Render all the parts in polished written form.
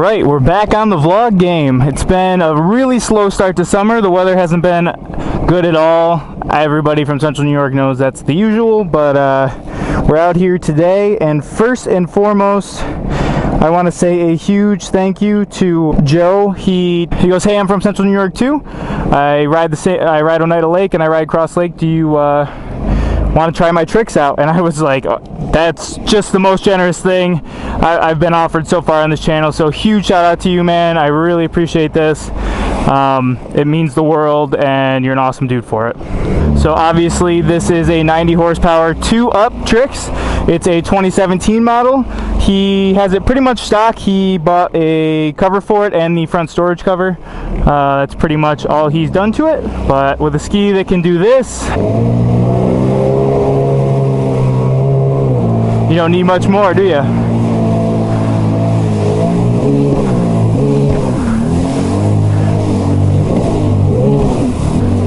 Alright, we're back on the vlog game. It's been a really slow start to summer. The weather hasn't been good at all. Everybody from Central New York knows that's the usual, but we're out here today, and first and foremost, I want to say a huge thank you to Joe. He goes, "Hey, I'm from Central New York too. I ride Untitled Lake and I ride Cross Lake. Do you want to try my Trixx out?" And I was like, oh, that's just the most generous thing I've been offered so far on this channel. So huge shout out to you, man. I really appreciate this. It means the world, and you're an awesome dude for it. So obviously this is a 90 horsepower 2-up Trixx. It's a 2017 model. He has it pretty much stock. He bought a cover for it and the front storage cover. That's pretty much all he's done to it. But with a ski that can do this, you don't need much more, do you?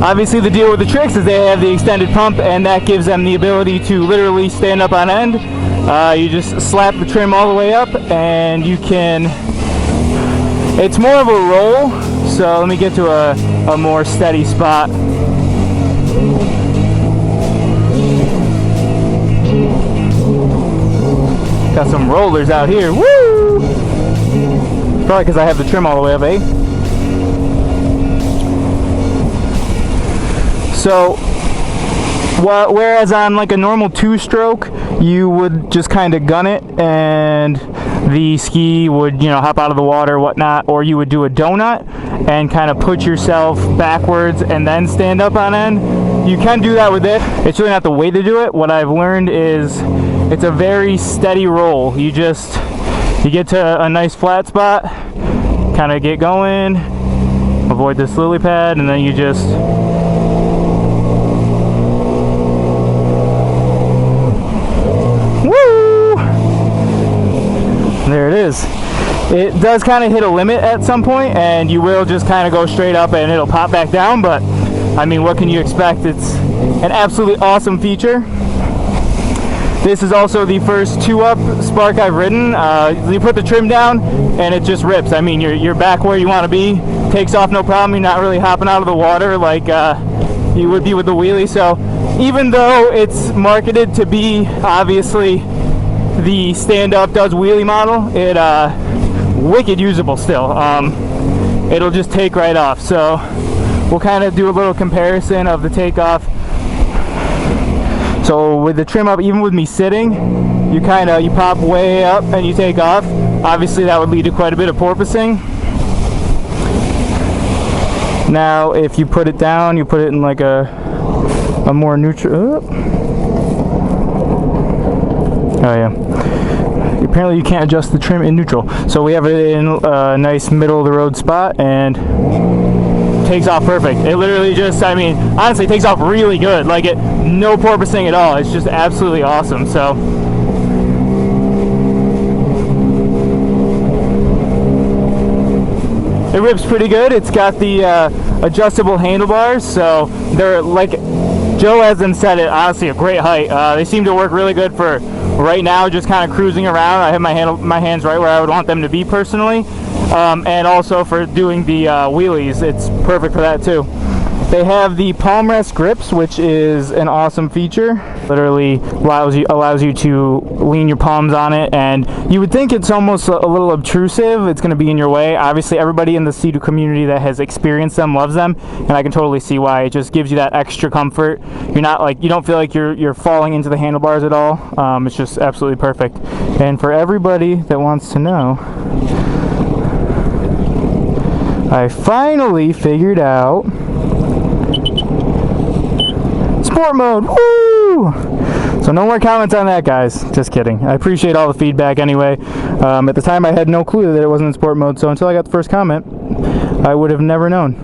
Obviously the deal with the Trixx is they have the extended pump, and that gives them the ability to literally stand up on end. You just slap the trim all the way up and you can, it's more of a roll. So let me get to a more steady spot. Got some rollers out here. Woo! Probably because I have the trim all the way up, eh? So, whereas on like a normal 2-stroke, you would just kind of gun it and the ski would, you know, hop out of the water, whatnot, or you would do a donut and kind of put yourself backwards and then stand up on end. You can do that with it. It's really not the way to do it. What I've learned is it's a very steady roll. You get to a nice flat spot, kind of get going, avoid this lily pad, and then you just there it is. It does kind of hit a limit at some point, and you will just kind of go straight up and it'll pop back down, but I mean, what can you expect? It's an absolutely awesome feature. This is also the first 2-up Spark I've ridden. You put the trim down and it just rips. I mean, you're back where you want to be. Takes off no problem. You're not really hopping out of the water like you would be with the Wheelie. So even though it's marketed to be obviously the stand-up does wheelie model, it wicked usable still. It'll just take right off. So we'll kind of do a little comparison of the takeoff. So with the trim up, even with me sitting, you pop way up and you take off. Obviously that would lead to quite a bit of porpoising. Now if you put it down, you put it in like a more neutral. Oh yeah. Apparently you can't adjust the trim in neutral. So we have it in a nice middle of the road spot and takes off perfect. It literally just, I mean, honestly takes off really good. Like no porpoising at all. It's just absolutely awesome. So it rips pretty good. It's got the adjustable handlebars, so they're like, Joe has them set at honestly a great height. They seem to work really good for right now, just kind of cruising around. I have my hands right where I would want them to be personally, and also for doing the wheelies, it's perfect for that too. They have the palm rest grips, which is an awesome feature. Literally allows you to lean your palms on it, and you would think it's almost a little obtrusive. It's going to be in your way. Obviously, everybody in the Seadoo community that has experienced them loves them, and I can totally see why. It just gives you that extra comfort. You're not like, you don't feel like you're falling into the handlebars at all. It's just absolutely perfect. And for everybody that wants to know, I finally figured out sport mode. Woo! So no more comments on that, guys. Just kidding. I appreciate all the feedback anyway. At the time I had no clue that it wasn't in sport mode, so until I got the first comment, I would have never known.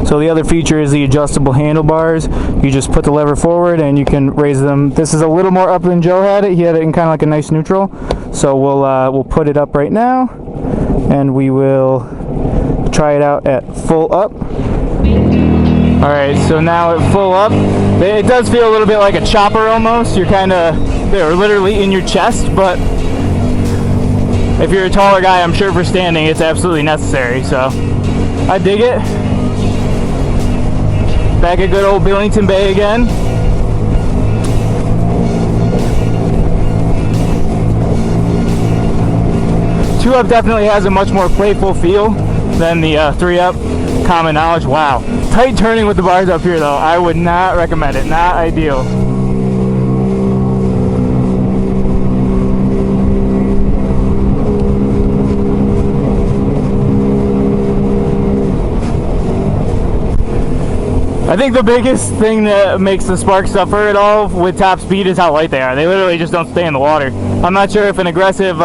So the other feature is the adjustable handlebars. You just put the lever forward and you can raise them. This is a little more up than Joe had it. He had it in kind of like a nice neutral. So we'll put it up right now, and we will try it out at full up. Alright, so now at full up, it does feel a little bit like a chopper almost. You're kind of, they're literally in your chest, but if you're a taller guy, I'm sure for standing it's absolutely necessary. So I dig it. Back at good old Billington Bay again. 2-up definitely has a much more playful feel than the 3-up. Common knowledge. Wow. Tight turning with the bars up here though. I would not recommend it. Not ideal. I think the biggest thing that makes the Spark suffer at all with top speed is how light they are. They literally just don't stay in the water. I'm not sure if an aggressive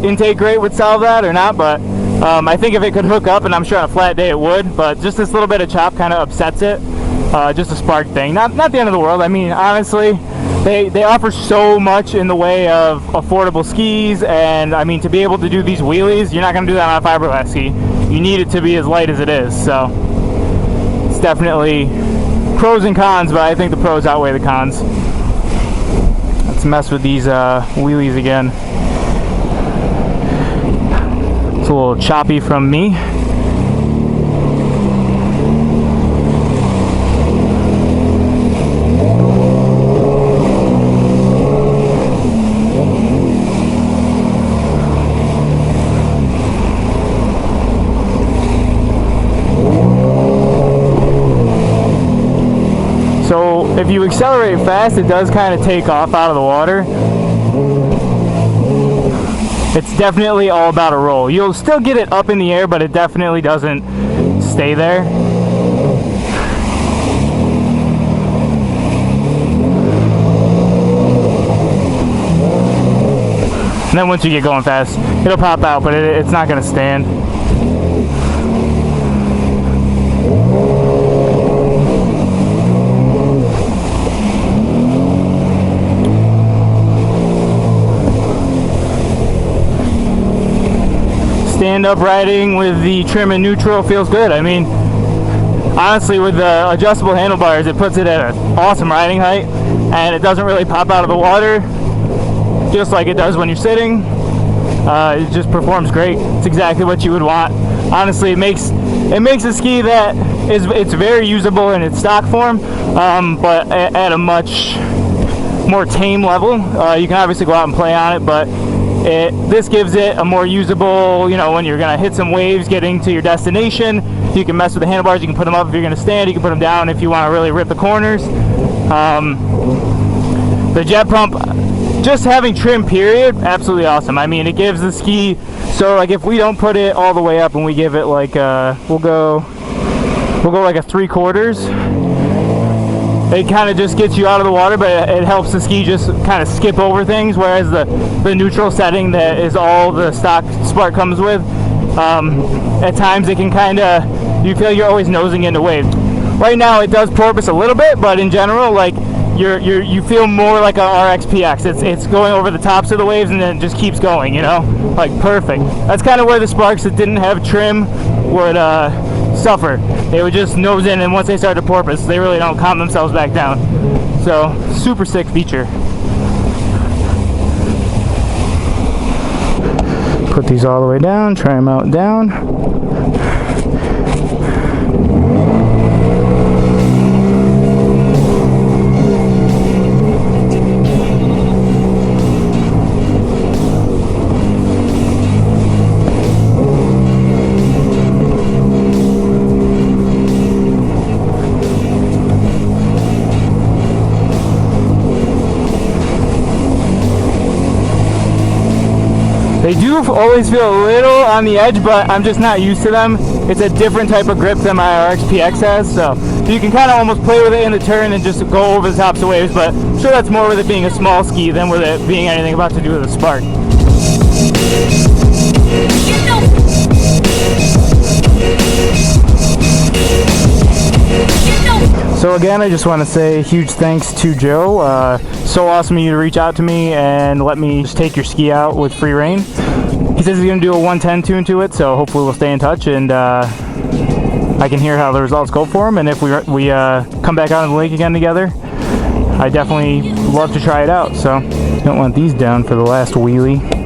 intake rate would solve that or not, but I think if it could hook up, and I'm sure on a flat day it would, but just this little bit of chop kind of upsets it. Just a Spark thing. Not the end of the world. I mean, honestly, they offer so much in the way of affordable skis, and I mean, to be able to do these wheelies, you're not going to do that on a fiberglass ski. You need it to be as light as it is, so it's definitely pros and cons, but I think the pros outweigh the cons. Let's mess with these wheelies again. It's a little choppy from me. So if you accelerate fast, it does kind of take off out of the water. It's definitely all about a roll. You'll still get it up in the air, but it definitely doesn't stay there. And then once you get going fast, it'll pop out, but it's not going to stand. Stand-up riding with the trim and neutral feels good. I mean, honestly, with the adjustable handlebars, it puts it at an awesome riding height, and it doesn't really pop out of the water, just like it does when you're sitting. It just performs great. It's exactly what you would want. Honestly, it makes a ski that it's very usable in its stock form, but at a much more tame level. You can obviously go out and play on it, but this gives it a more usable, you know, when you're gonna hit some waves getting to your destination, you can mess with the handlebars. You can put them up if you're gonna stand, you can put them down if you want to really rip the corners. The jet pump, just having trim period, absolutely awesome. I mean, it gives the ski, so like if we don't put it all the way up and we give it like we'll go like a 3/4, it kind of just gets you out of the water, but it helps the ski just kind of skip over things, whereas the neutral setting that is all the stock Spark comes with, at times it can kind of, you feel you're always nosing into waves. Right now it does porpoise a little bit, but in general, like you feel more like a RXPX. It's going over the tops of the waves and then it just keeps going, you know, like perfect. That's kind of where the Sparks that didn't have trim would suffer. They would just nose in, and once they start to porpoise, they really don't calm themselves back down. So super sick feature. Put these all the way down, try them out down. They do always feel a little on the edge, but I'm just not used to them. It's a different type of grip than my RXPX has, so you can kind of almost play with it in the turn and just go over the tops of waves, but I'm sure that's more with it being a small ski than with it being anything about to do with a Spark. So again, I just want to say huge thanks to Joe. So awesome of you to reach out to me and let me just take your ski out with free rein. He says he's going to do a 110 tune to it, so hopefully we'll stay in touch and I can hear how the results go for him. And if we come back out on the lake again together, I definitely love to try it out. So don't want these down for the last wheelie.